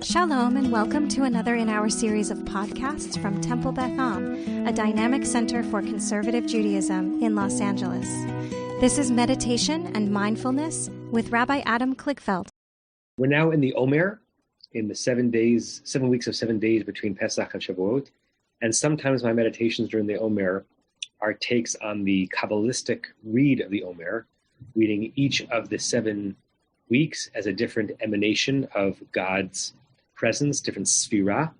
Shalom and welcome to another in our series of podcasts from Temple Beth Am, a dynamic center for conservative Judaism in Los Angeles. This is Meditation and Mindfulness with Rabbi Adam Kligfeld. We're now in the Omer, in the 7 weeks of 7 days between Pesach and Shavuot. And sometimes my meditations during the Omer are takes on the Kabbalistic read of the Omer, reading each of the 7 weeks as a different emanation of God's presence, different sphira,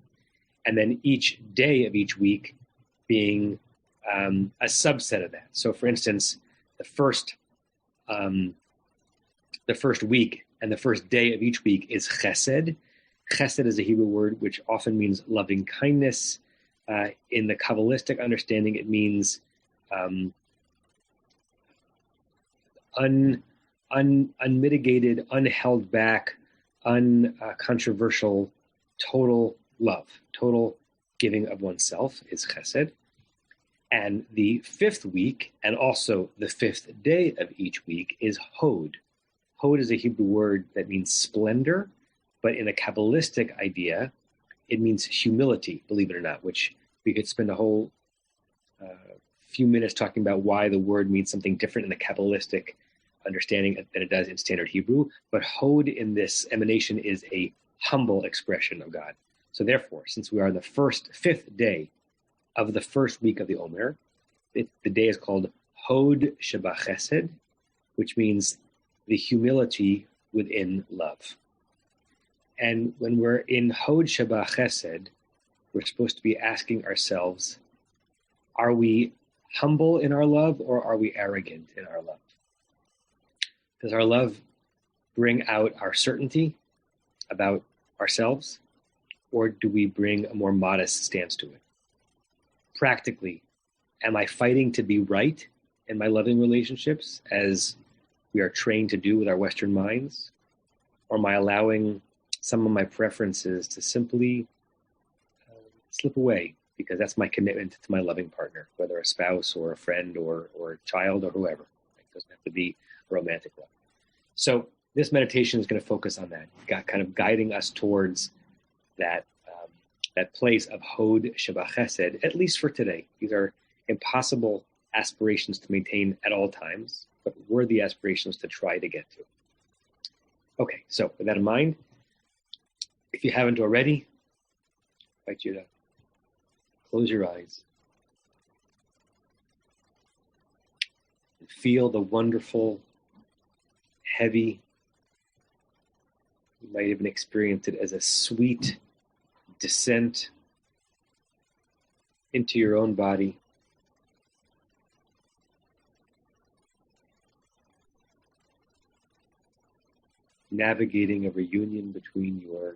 and then each day of each week being a subset of that. So, for instance, the first week and the first day of each week is chesed. Chesed is a Hebrew word which often means loving kindness. In the Kabbalistic understanding, it means unmitigated, unheld back, uncontroversial, total love, total giving of oneself is chesed. And the 5th week, and also the 5th day of each week, is hod. Hod is a Hebrew word that means splendor, but in a Kabbalistic idea, it means humility, believe it or not, which we could spend a whole few minutes talking about why the word means something different in the Kabbalistic understanding than it does in standard Hebrew. But hod in this emanation is a humble expression of God. So therefore, since we are on the 5th day of the first week of the Omer, the day is called Hod Sheba Chesed, which means the humility within love. And when we're in Hod Sheba Chesed, we're supposed to be asking ourselves, are we humble in our love or are we arrogant in our love? Does our love bring out our certainty about ourselves, or do we bring a more modest stance to it? Practically, am I fighting to be right in my loving relationships as we are trained to do with our Western minds? Or am I allowing some of my preferences to simply slip away because that's my commitment to my loving partner, whether a spouse or a friend or a child or whoever? It doesn't have to be romantic love. So this meditation is going to focus on that, kind of guiding us towards that place of Hod Sheba Chesed, at least for today. These are impossible aspirations to maintain at all times, but worthy aspirations to try to get to. Okay, so with that in mind, if you haven't already, I invite you to close your eyes and feel the wonderful, heavy, you might even experience it as a sweet descent into your own body. Navigating a reunion between your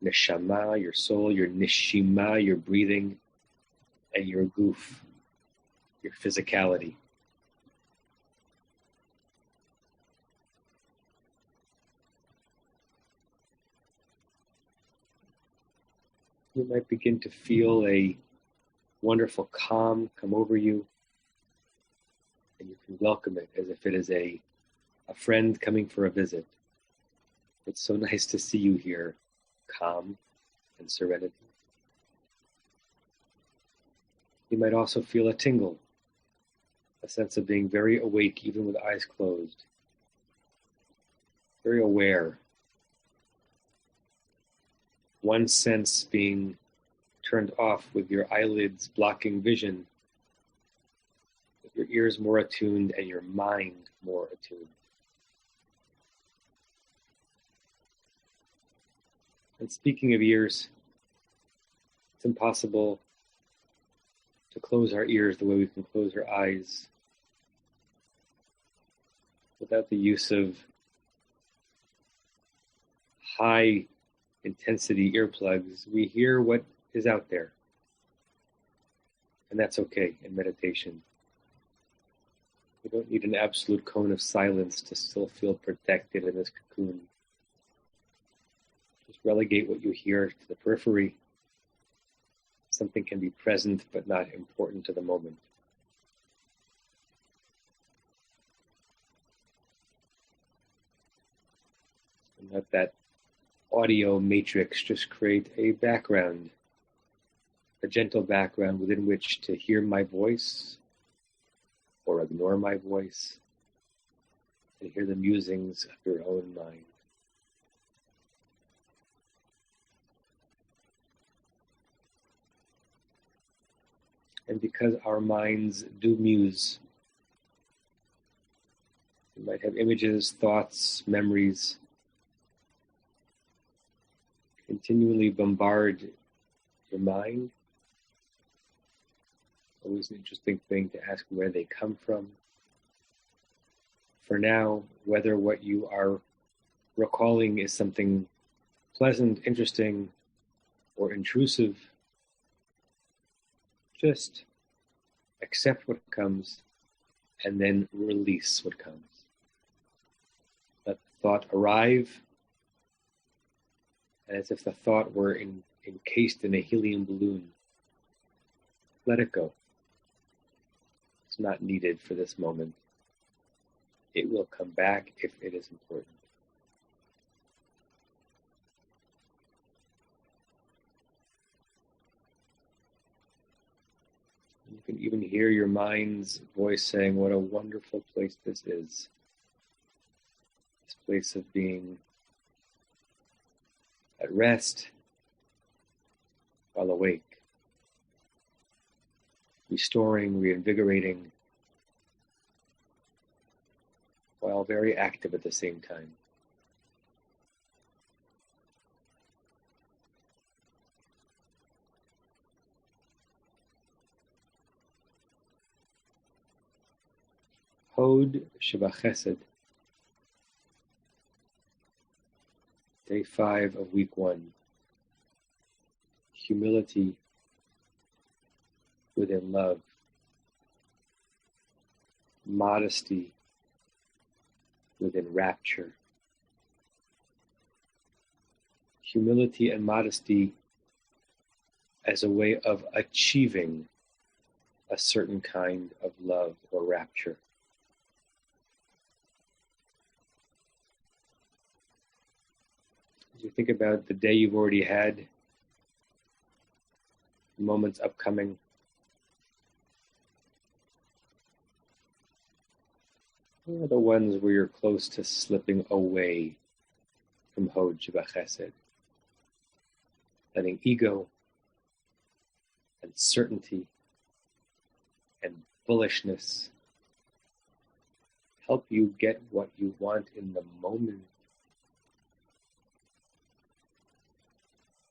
neshama, your soul, your nishima, your breathing, and your goof, your physicality. You might begin to feel a wonderful calm come over you, and you can welcome it as if it is a friend coming for a visit. It's so nice to see you here, calm and serenity. You might also feel a tingle, a sense of being very awake even with eyes closed, very aware. One sense being turned off with your eyelids blocking vision, with your ears more attuned and your mind more attuned. And speaking of ears, it's impossible to close our ears the way we can close our eyes without the use of high intensity earplugs. We hear what is out there. And that's okay in meditation. We don't need an absolute cone of silence to still feel protected in this cocoon. Just relegate what you hear to the periphery. Something can be present but not important to the moment. And let that audio matrix, just create a background, a gentle background within which to hear my voice or ignore my voice and hear the musings of your own mind. And because our minds do muse, you might have images, thoughts, memories, continually bombard your mind. Always an interesting thing to ask where they come from. For now, whether what you are recalling is something pleasant, interesting, or intrusive, just accept what comes and then release what comes. Let the thought arrive, and as if the thought were encased in a helium balloon, let it go. It's not needed for this moment. It will come back if it is important. You can even hear your mind's voice saying, what a wonderful place this is. This place of being at rest while awake. Restoring, reinvigorating, while very active at the same time. Hod Shebachesed, day 5 of week 1. Humility within love, modesty within rapture. Humility and modesty as a way of achieving a certain kind of love or rapture. As you think about the day you've already had, the moments upcoming, what are the ones where you're close to slipping away from Hod Shebachesed? Letting ego and certainty and bullishness help you get what you want in the moment,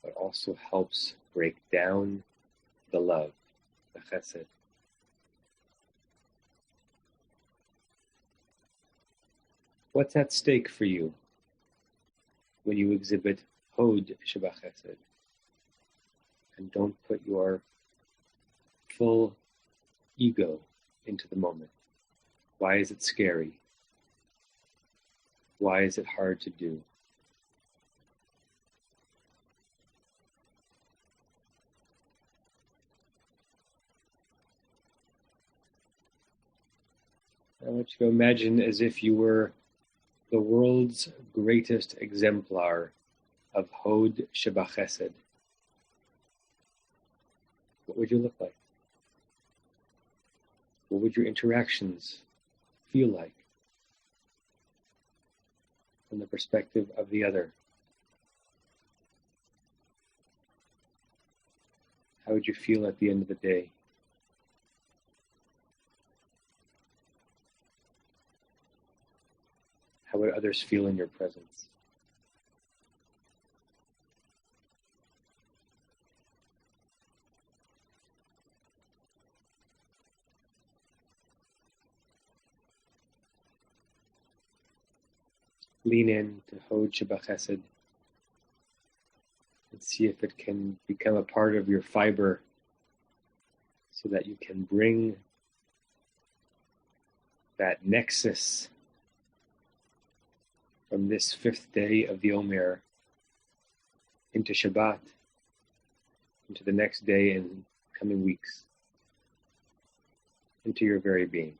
but also helps break down the love, the chesed. What's at stake for you when you exhibit Hod Shebachesed? And don't put your full ego into the moment. Why is it scary? Why is it hard to do? I want you to imagine as if you were the world's greatest exemplar of Hod Shebachesed. What would you look like? What would your interactions feel like from the perspective of the other? How would you feel at the end of the day? How would others feel in your presence? Lean in to Hod Shebachesed and see if it can become a part of your fiber so that you can bring that nexus from this 5th day of the Omer into Shabbat, into the next day and coming weeks, into your very being.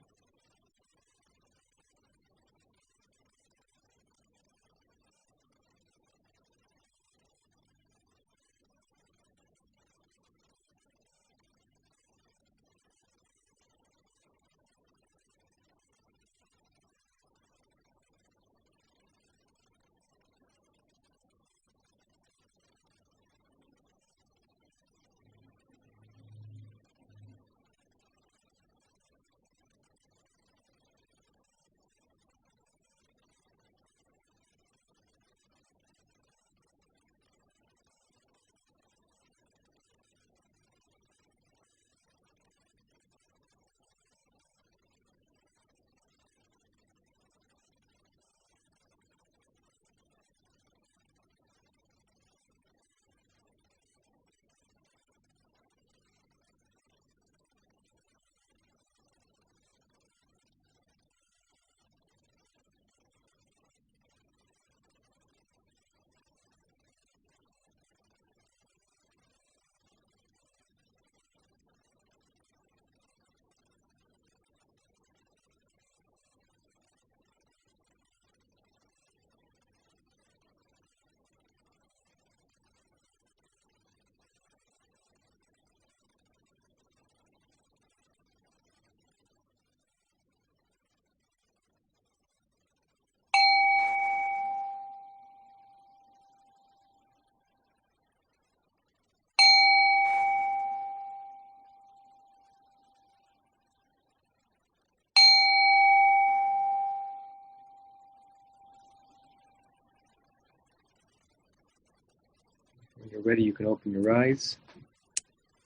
When you're ready, you can open your eyes,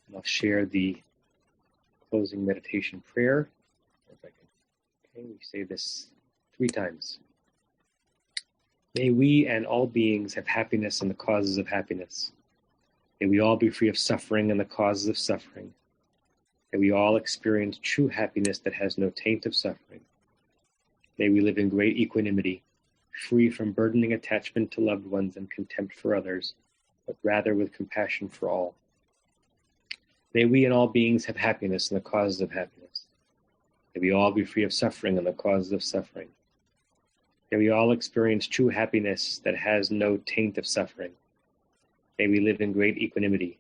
and I'll share the closing meditation prayer. If I can. Okay, we say this 3 times. May we and all beings have happiness and the causes of happiness. May we all be free of suffering and the causes of suffering. May we all experience true happiness that has no taint of suffering. May we live in great equanimity, free from burdening attachment to loved ones and contempt for others, but rather with compassion for all. May we and all beings have happiness and the causes of happiness. May we all be free of suffering and the causes of suffering. May we all experience true happiness that has no taint of suffering. May we live in great equanimity,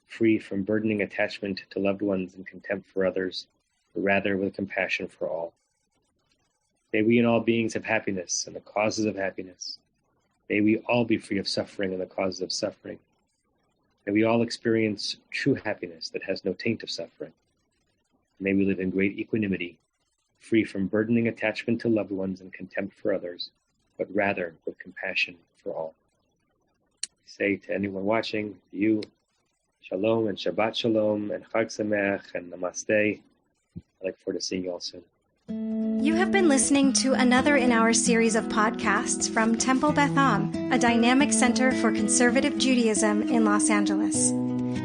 free from burdening attachment to loved ones and contempt for others, but rather with compassion for all. May we and all beings have happiness and the causes of happiness. May we all be free of suffering and the causes of suffering. May we all experience true happiness that has no taint of suffering. May we live in great equanimity, free from burdening attachment to loved ones and contempt for others, but rather with compassion for all. Say to anyone watching, to you, Shalom and Shabbat Shalom and Chag Sameach and Namaste. I look forward to seeing you all soon. You have been listening to another in our series of podcasts from Temple Beth Am, a dynamic center for conservative Judaism in Los Angeles.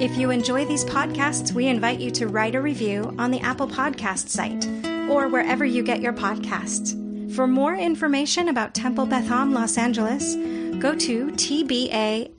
If you enjoy these podcasts, we invite you to write a review on the Apple Podcast site or wherever you get your podcasts. For more information about Temple Beth Am Los Angeles, go to tbala.org.